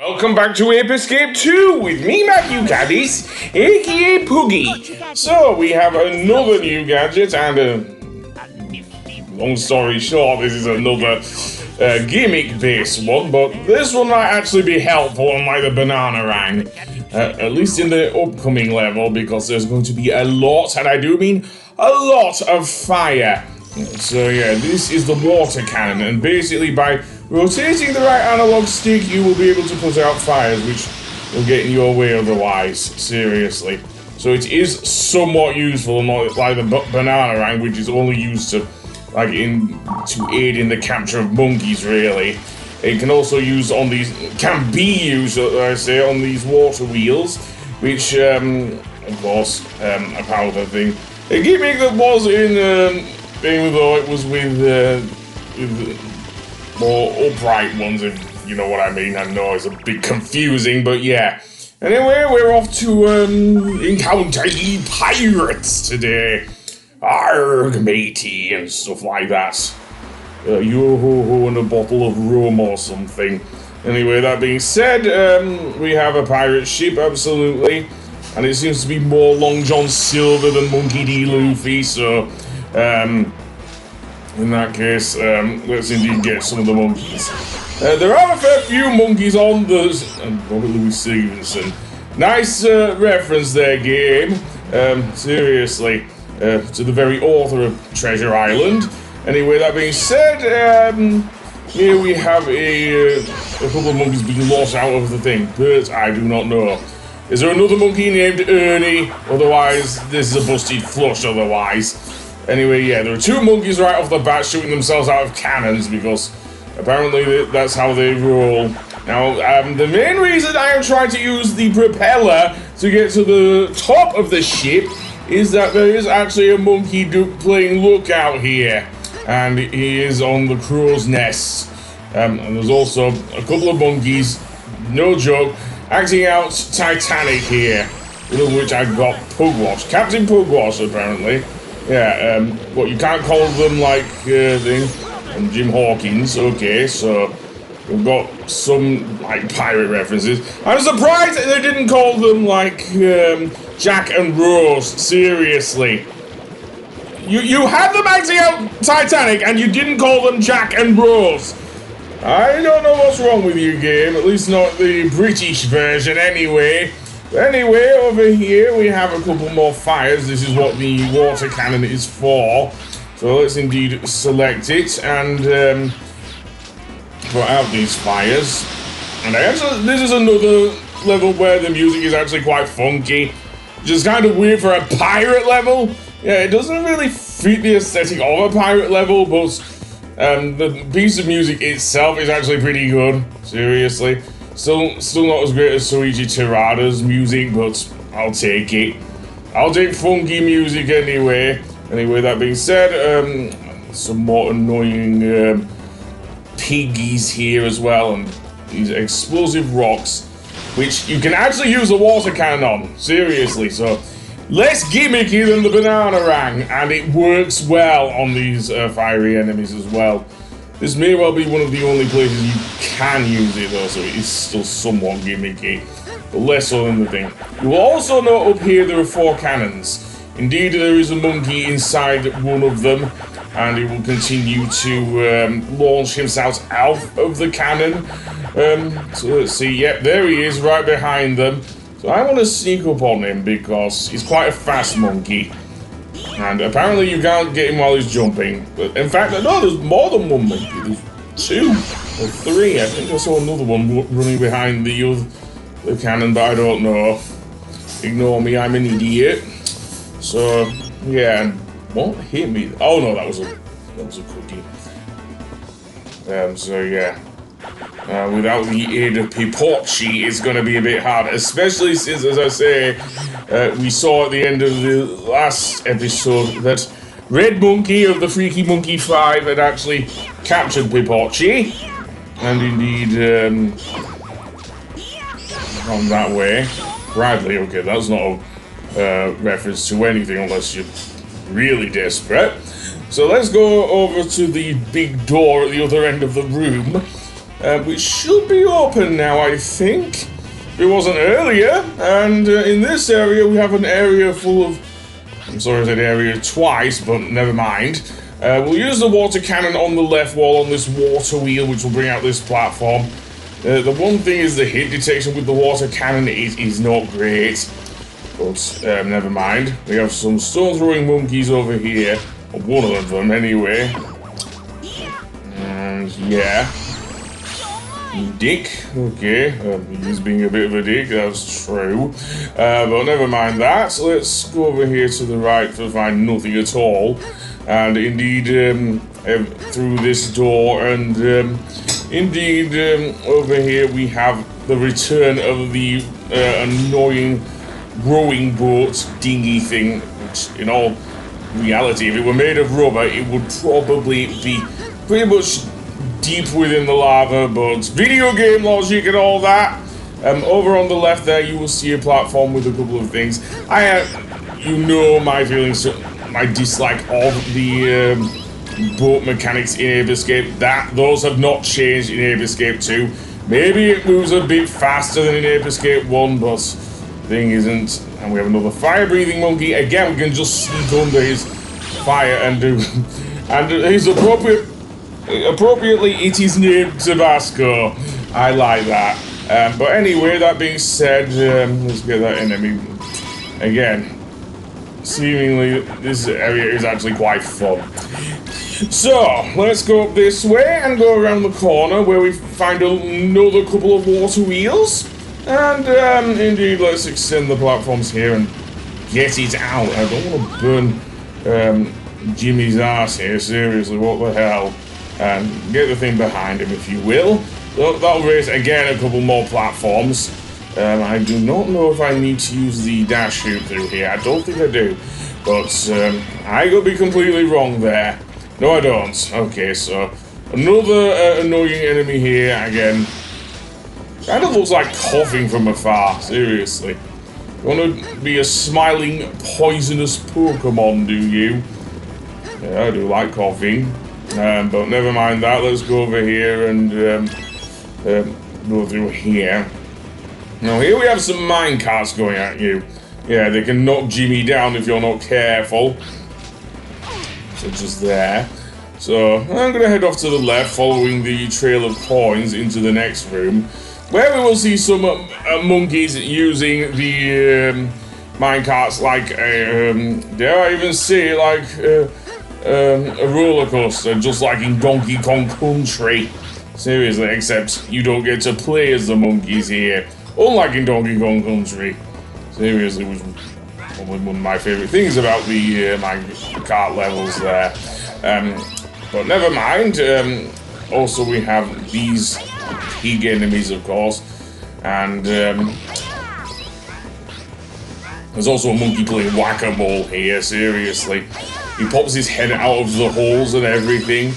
Welcome back to Ape Escape 2 with me, Matthew Caddies, aka Poogie. So, we have another new gadget and long story short, this is another gimmick-based one, but this one might actually be helpful unlike the banana rang. At least in the upcoming level, because there's going to be a lot, and I do mean a lot of fire. So yeah, this is the water cannon, and basically by rotating the right analog stick, you will be able to put out fires, which will get in your way otherwise. Seriously. So it is somewhat useful, not like the banana rang, which is only used to, to aid in the capture of monkeys, really. It can also can be used, I say, on these water wheels, which, of course, a powder thing. A gimmick that was in, even though it was with more upright ones, if you know what I mean. I know it's a bit confusing, but yeah. Anyway, we're off to encounter the pirates today. Arrg, matey, and stuff like that. Yo-ho-ho and a bottle of rum or something. Anyway, that being said, we have a pirate ship, absolutely. And it seems to be more Long John Silver than Monkey D. Luffy, so... in that case, let's indeed get some of the monkeys. There are a fair few monkeys on the... and Robert Louis Stevenson. Nice reference there, game. Seriously. To the very author of Treasure Island. Anyway, that being said, here we have a couple of monkeys being lost out of the thing, but I do not know. Is there another monkey named Ernie? Otherwise, this is a busted flush otherwise. Anyway, yeah, there are two monkeys right off the bat shooting themselves out of cannons because apparently that's how they roll. Now, the main reason I am trying to use the propeller to get to the top of the ship is that there is actually a monkey playing lookout here. And he is on the crow's nest. And there's also a couple of monkeys, no joke, acting out Titanic here. One of which I got Pugwash. Captain Pugwash, apparently. Yeah, what, you can't call them like, and Jim Hawkins, okay, so we've got some, like, pirate references. I'm surprised that they didn't call them, like, Jack and Rose, seriously. You had them acting out Titanic, and you didn't call them Jack and Rose. I don't know what's wrong with you, game, at least not the British version, anyway. Anyway, over here we have a couple more fires. This is what the water cannon is for. So let's indeed select it and put out these fires. And this is another level where the music is actually quite funky. Which is kind of weird for a pirate level. Yeah, it doesn't really fit the aesthetic of a pirate level, but the piece of music itself is actually pretty good. Seriously. Still not as great as Soichi Terada's music, but I'll take it. I'll take funky music anyway. Anyway, that being said, some more annoying piggies here as well, and these explosive rocks, which you can actually use a water cannon on. Seriously, so less gimmicky than the banana rang, and it works well on these fiery enemies as well. This may well be one of the only places you can use it though, so it is still somewhat gimmicky, but less so than the thing. You will also note up here there are 4 cannons. Indeed, there is a monkey inside one of them, and he will continue to launch himself out of the cannon. So let's see, yep, there he is, right behind them. So I want to sneak up on him because he's quite a fast monkey. And apparently you can't get him while he's jumping. But in fact, no, there's more than one monkey. There's 2 or 3. I think I saw another one running behind the cannon, but I don't know. Ignore me, I'm an idiot. So, yeah. What hit me? Oh no, that was a cookie. So yeah. Without the aid of Pipotchi, it's going to be a bit hard, especially since, as I say, we saw at the end of the last episode that Red Monkey of the Freaky Monkey 5 had actually captured Pipotchi, and indeed, gone that way. Bradley, okay, that's not a reference to anything unless you're really desperate. So let's go over to the big door at the other end of the room. which should be open now, I think. It wasn't earlier, and in this area we have an area full of... I'm sorry I said area twice, but never mind. We'll use the water cannon on the left wall on this water wheel, which will bring out this platform. The one thing is the hit detection with the water cannon is not great. But never mind. We have some stone throwing monkeys over here. Or one of them anyway. And yeah. Dick. Okay. He's being a bit of a dick, that's true. But never mind that. So let's go over here to the right to find nothing at all. And indeed, through this door, and indeed, over here we have the return of the annoying rowing boat dinghy thing, which in all reality, if it were made of rubber, it would probably be pretty much deep within the lava, but video game logic and all that. Over on the left there, you will see a platform with a couple of things. You know my feelings, my dislike of the boat mechanics in Ape Escape. Those have not changed in Ape Escape 2. Maybe it moves a bit faster than in Ape Escape 1, but thing isn't. And we have another fire-breathing monkey. Again, we can just sneak under his fire and do... and his appropriately, it is named Tabasco. I like that. But anyway, that being said, let's get that enemy. Again, seemingly this area is actually quite fun. So, let's go up this way and go around the corner where we find another couple of water wheels. And indeed, let's extend the platforms here and get it out. I don't want to burn Jimmy's ass here, seriously, what the hell. Get the thing behind him, if you will. That'll raise, again, a couple more platforms. I do not know if I need to use the dash shoot through here. I don't think I do. But I could be completely wrong there. No, I don't. Okay, so another annoying enemy here, again. Kind of looks like coughing from afar, seriously. You want to be a smiling, poisonous Pokemon, do you? Yeah, I do like coughing. But never mind that, let's go over here and go through here. Now here we have some minecarts going at you. Yeah, they can knock Jimmy down if you're not careful. So just there. So I'm gonna head off to the left, following the trail of coins into the next room, where we will see some monkeys using the minecarts like dare I even say, like a roller coaster, just like in Donkey Kong Country. Seriously, except you don't get to play as the monkeys here, unlike in Donkey Kong Country. Seriously, which was probably one of my favourite things about the minecart levels there. But never mind. Also, we have these pig enemies, of course, and there's also a monkey playing whack-a-mole here. Seriously. He pops his head out of the holes and everything.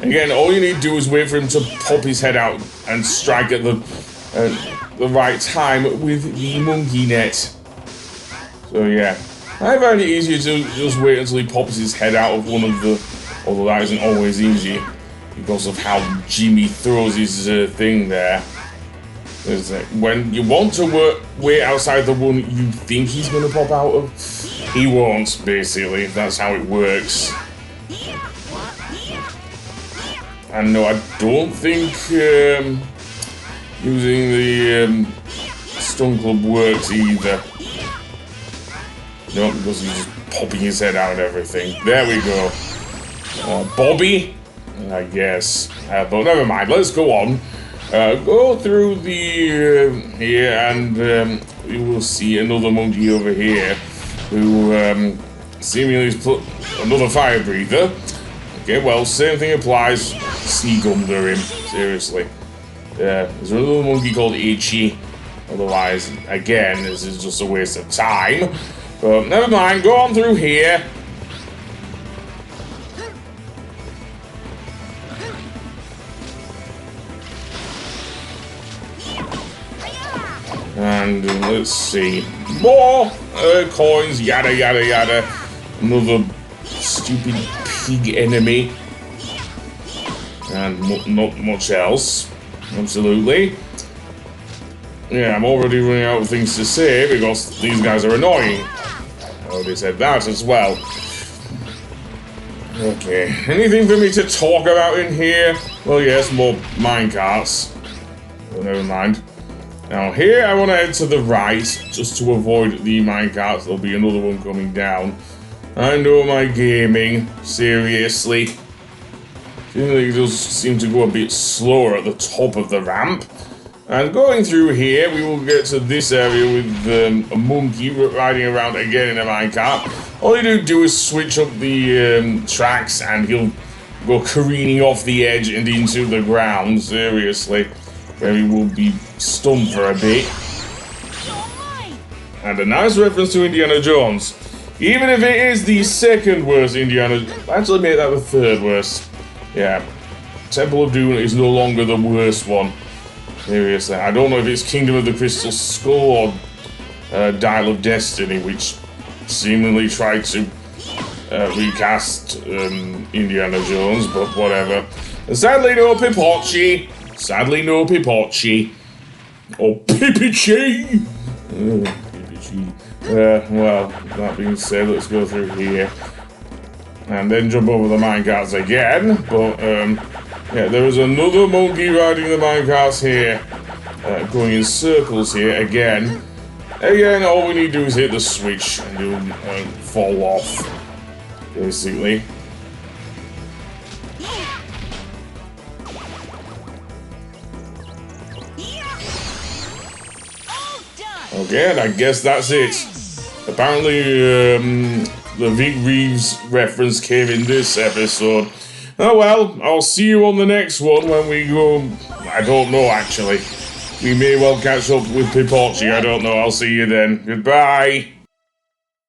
Again, all you need to do is wait for him to pop his head out and strike at the right time with the monkey net. So yeah, I find it easier to just wait until he pops his head out of one of the... Although that isn't always easy because of how Jimmy throws his thing there. When you want to wait outside the one you think he's going to pop out of, he won't, basically. That's how it works. And no, I don't think using the stun club works either. No, because he's just popping his head out and everything. There we go. Bobby? I guess. But never mind, let's go on. Go through the here, and we will see another monkey over here who seemingly has put another fire breather. Okay, well, same thing applies. Sneak under him, seriously. There's another monkey called Itchy. Otherwise, again, this is just a waste of time. But never mind, go on through here. And let's see. More coins, yada yada yada. Another stupid pig enemy. And not much else. absolutely. Yeah, I'm already running out of things to say because these guys are annoying. I already said that as well. Okay, anything for me to talk about in here? Well, yes, more minecarts. Oh, never mind. Now here I want to head to the right, just to avoid the minecarts. There'll be another one coming down. I know my gaming, seriously. It does seem to go a bit slower at the top of the ramp. And going through here, we will get to this area with a monkey riding around again in a minecart. All you do is switch up the tracks and he'll go careening off the edge and into the ground, seriously. Where he will be stunned for a bit. And a nice reference to Indiana Jones. Even if it is the second worst Indiana... Actually make that the third worst. Yeah. Temple of Doom is no longer the worst one. Seriously, I don't know if it's Kingdom of the Crystal Skull or Dial of Destiny, which seemingly tried to recast Indiana Jones, but whatever. And sadly, no Pipotchi. Sadly, no Pipotchi. Or Pipotchi! Pipotchi. Well, that being said, let's go through here. And then jump over the minecarts again, but yeah, there is another monkey riding the minecarts here, going in circles here again. Again, all we need to do is hit the switch and he'll fall off, basically. Okay, and I guess that's it. Apparently, the Vic Reeves reference came in this episode. Oh well, I'll see you on the next one when we go... I don't know, actually. We may well catch up with Pipotchi, I don't know. I'll see you then. Goodbye!